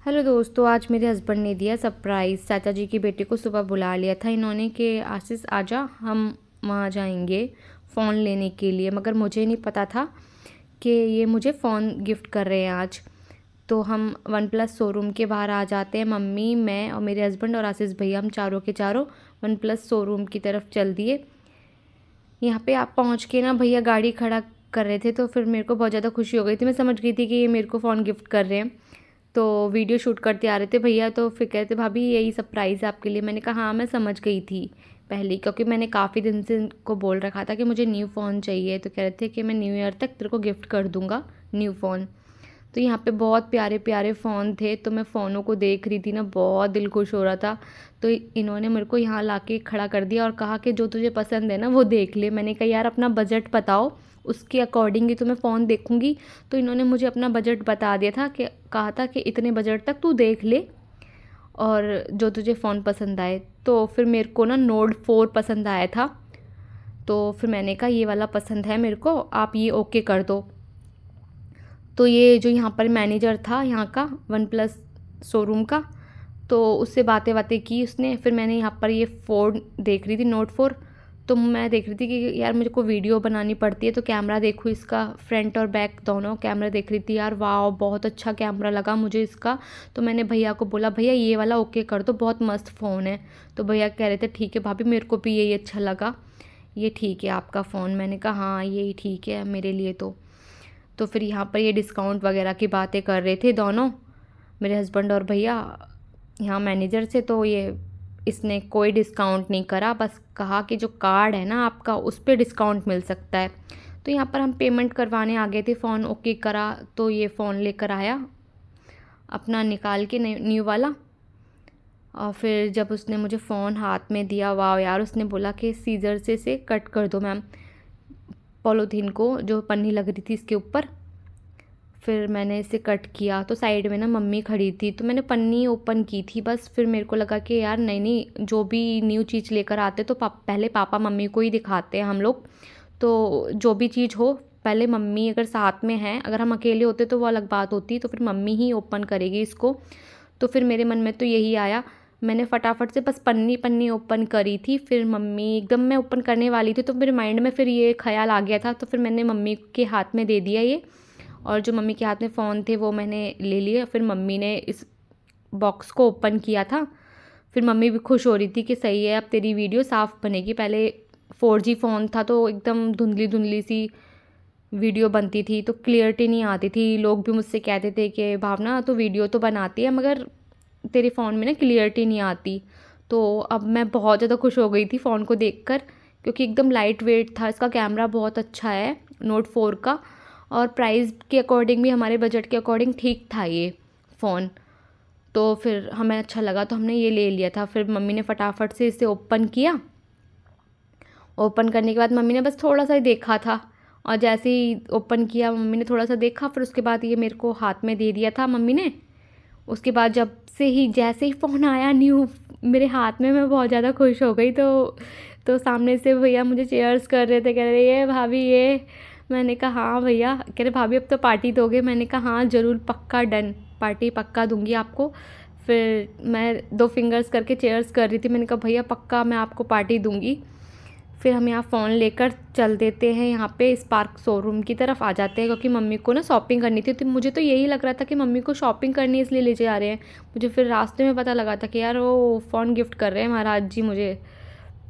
Hello दोस्तों, आज मेरे हस्बैंड ने दिया सरप्राइज़। चाचा जी की बेटी को सुबह बुला लिया था इन्होंने कि आशीष आजा, हम वहाँ जाएंगे फ़ोन लेने के लिए। मगर मुझे नहीं पता था कि ये मुझे फ़ोन गिफ्ट कर रहे हैं आज। तो हम वन प्लस शोरूम के बाहर आ जाते हैं, मम्मी, मैं और मेरे हस्बैंड और आशीष भैया, हम चारों के चारों वन प्लस शोरूम की तरफ चल दिए। यहाँ पे आप पहुँच के ना भैया गाड़ी खड़ा कर रहे थे, तो फिर मेरे को बहुत ज़्यादा खुशी हो गई थी। मैं समझ गई थी कि ये मेरे को फ़ोन गिफ्ट कर रहे हैं। तो वीडियो शूट करते आ रहे थे भैया, तो फिर कहते भाभी यही सरप्राइज़ है आपके लिए। मैंने कहा हाँ, मैं समझ गई थी पहले ही, क्योंकि मैंने काफ़ी दिन से इनको बोल रखा था कि मुझे न्यू फ़ोन चाहिए। तो कह रहे थे कि मैं न्यू ईयर तक तेरे को गिफ्ट कर दूँगा न्यू फ़ोन। तो यहाँ पे बहुत प्यारे प्यारे फ़ोन थे, तो मैं फ़ोनों को देख रही थी ना, बहुत दिल खुश हो रहा था। तो इन्होंने मेरे को यहाँ लाके खड़ा कर दिया और कहा कि जो तुझे पसंद है ना वो देख ले। मैंने कहा यार अपना बजट बताओ, उसके अकॉर्डिंग ही तो मैं फ़ोन देखूँगी। तो इन्होंने मुझे अपना बजट बता दिया था, कि कहा था कि इतने बजट तक तू देख ले और जो तुझे फ़ोन पसंद आए। तो फिर मेरे को ना नोट 4 पसंद आया था। तो फिर मैंने कहा ये वाला पसंद है मेरे को, आप ये ओके कर दो। तो ये जो यहाँ पर मैनेजर था यहाँ का वन प्लस शोरूम का, तो उससे बातें बातें की उसने। फिर मैंने यहाँ पर ये फ़ोन देख रही थी, नोट 4। तो मैं देख रही थी कि यार मुझे को वीडियो बनानी पड़ती है, तो कैमरा देखूँ इसका, फ्रंट और बैक दोनों कैमरा देख रही थी। यार वाह, बहुत अच्छा कैमरा लगा मुझे इसका। तो मैंने भैया को बोला भैया ये वाला ओके कर दो, बहुत मस्त फ़ोन है। तो भैया कह रहे थे ठीक है भाभी, मेरे को भी यही अच्छा लगा, ये ठीक है आपका फ़ोन। मैंने कहा हाँ यही ठीक है मेरे लिए। तो फिर यहाँ पर ये डिस्काउंट वगैरह की बातें कर रहे थे दोनों, मेरे हस्बैंड और भैया, यहाँ मैनेजर से। तो ये इसने कोई डिस्काउंट नहीं करा, बस कहा कि जो कार्ड है ना आपका उस पर डिस्काउंट मिल सकता है। तो यहाँ पर हम पेमेंट करवाने आ गए थे, फ़ोन ओके करा, तो ये फ़ोन लेकर आया अपना निकाल के न्यू वाला। और फिर जब उसने मुझे फ़ोन हाथ में दिया, वाह यार, उसने बोला कि सीज़र से कट कर दो मैम पॉलीथीन को, जो पन्नी लग रही थी इसके ऊपर। फिर मैंने इसे कट किया, तो साइड में ना मम्मी खड़ी थी, तो मैंने पन्नी ओपन की थी बस। फिर मेरे को लगा कि यार नहीं नहीं, जो भी न्यू चीज़ लेकर आते तो पहले पापा मम्मी को ही दिखाते हैं हम लोग। तो जो भी चीज़ हो पहले मम्मी, अगर साथ में हैं, अगर हम अकेले होते तो वो अलग बात होती, तो फिर मम्मी ही ओपन करेगी इसको। तो फिर मेरे मन में तो यही आया, मैंने फटाफट से बस पन्नी पन्नी ओपन करी थी। फिर मम्मी, एकदम मैं ओपन करने वाली थी तो मेरे माइंड में फिर ये ख्याल आ गया था, तो फिर मैंने मम्मी के हाथ में दे दिया ये। और जो मम्मी के हाथ में फ़ोन थे वो मैंने ले लिए। फिर मम्मी ने इस बॉक्स को ओपन किया था। फिर मम्मी भी खुश हो रही थी कि सही है, अब तेरी वीडियो साफ़ बनेगी। पहले 4G फ़ोन था तो एकदम धुंधली धुंधली सी वीडियो बनती थी, तो क्लियरिटी नहीं आती थी। लोग भी मुझसे कहते थे कि भावना तो वीडियो तो बनाती है मगर तेरे फ़ोन में ना क्लियरिटी नहीं आती। तो अब मैं बहुत ज़्यादा खुश हो गई थी फ़ोन को देखकर, क्योंकि एकदम लाइट वेट था, इसका कैमरा बहुत अच्छा है नोट 4 का, और प्राइस के अकॉर्डिंग भी हमारे बजट के अकॉर्डिंग ठीक था ये फ़ोन। तो फिर हमें अच्छा लगा तो हमने ये ले लिया था। फिर मम्मी ने फटाफट से इसे ओपन किया। ओपन करने के बाद मम्मी ने बस थोड़ा सा ही देखा था, और जैसे ही ओपन किया मम्मी ने थोड़ा सा देखा, फिर उसके बाद ये मेरे को हाथ में दे दिया था मम्मी ने। उसके बाद जैसे ही फ़ोन आया न्यू मेरे हाथ में, मैं बहुत ज़्यादा खुश हो गई। तो सामने से भैया मुझे चेयर्स कर रहे थे, कह रहे ये भाभी ये। मैंने कहा हाँ भैया। कह रहे भाभी अब तो पार्टी दोगे? मैंने कहा हाँ ज़रूर, पक्का, डन, पार्टी पक्का दूंगी आपको। फिर मैं 2 फिंगर्स करके चेयर्स कर रही थी, मैंने कहा भैया पक्का मैं आपको पार्टी दूंगी। फिर हम यहाँ फ़ोन लेकर चल देते हैं, यहाँ पे स्पार्क शोरूम की तरफ आ जाते हैं, क्योंकि मम्मी को ना शॉपिंग करनी थी। तो मुझे तो यही लग रहा था कि मम्मी को शॉपिंग करनी इसलिए ले जा रहे हैं। मुझे फिर रास्ते में पता लगा था कि यार वो फ़ोन गिफ्ट कर रहे हैं महाराज जी मुझे।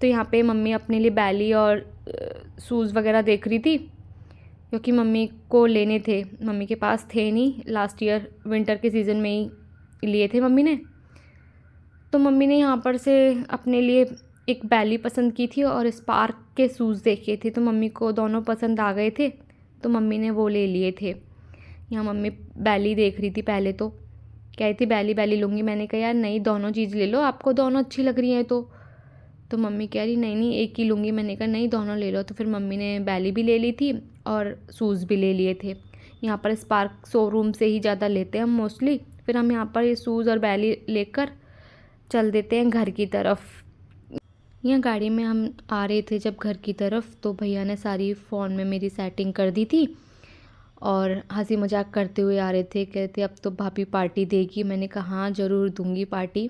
तो यहाँ पे मम्मी अपने लिए बैली और शूज़ वगैरह देख रही थी, क्योंकि मम्मी को लेने थे, मम्मी के पास थे नहीं, लास्ट ईयर विंटर के सीज़न में ही लिए थे मम्मी ने। तो मम्मी ने यहाँ पर से अपने लिए एक बैली पसंद की थी और स्पार्क के शूज़ देखे थे, तो मम्मी को दोनों पसंद आ गए थे, तो मम्मी ने वो ले लिए थे। यहाँ मम्मी बैली देख रही थी पहले, तो कह रही थी बैली बैली लूँगी। मैंने कहा यार नहीं, दोनों चीज़ ले लो, आपको दोनों अच्छी लग रही हैं। तो मम्मी कह रही नहीं नहीं एक ही लूँगी। मैंने कहा नहीं, दोनों ले लो। तो फिर मम्मी ने बैली भी ले ली थी और शूज़ भी ले लिए थे। यहाँ पर स्पार्क शोरूम से ही ज़्यादा लेते हैं हम मोस्टली। फिर हम यहाँ पर ये शूज़ और बैली लेकर चल देते हैं घर की तरफ। यहाँ गाड़ी में हम आ रहे थे जब घर की तरफ, तो भैया ने सारी फ़ोन में मेरी सेटिंग कर दी थी, और हंसी मजाक करते हुए आ रहे थे। कहते अब तो भाभी पार्टी देगी। मैंने कहा हाँ ज़रूर दूंगी पार्टी।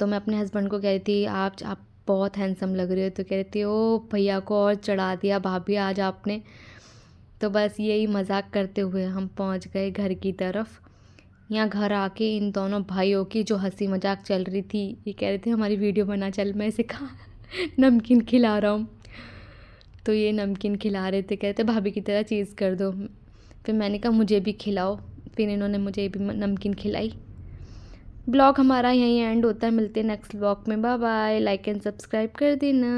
तो मैं अपने हस्बैंड को कह रही थी आप बहुत हैंडसम लग रहे हो। तो कह रही थी ओ भैया को और चढ़ा दिया भाभी आज आपने। तो बस यही मजाक करते हुए हम पहुंच गए घर की तरफ। यहाँ घर आके इन दोनों भाइयों की जो हंसी मजाक चल रही थी, ये कह रहे थे हमारी वीडियो बना चल। मैं इसे कहा नमकीन खिला रहा हूँ। तो ये नमकीन खिला रहे थे, कहते भाभी की तरह चीज़ कर दो। फिर मैंने कहा मुझे भी खिलाओ। फिर इन्होंने मुझे भी नमकीन खिलाई। ब्लॉग हमारा यहीं एंड होता है। मिलते हैं नेक्स्ट ब्लॉग में। Bye bye. Like and subscribe कर देना।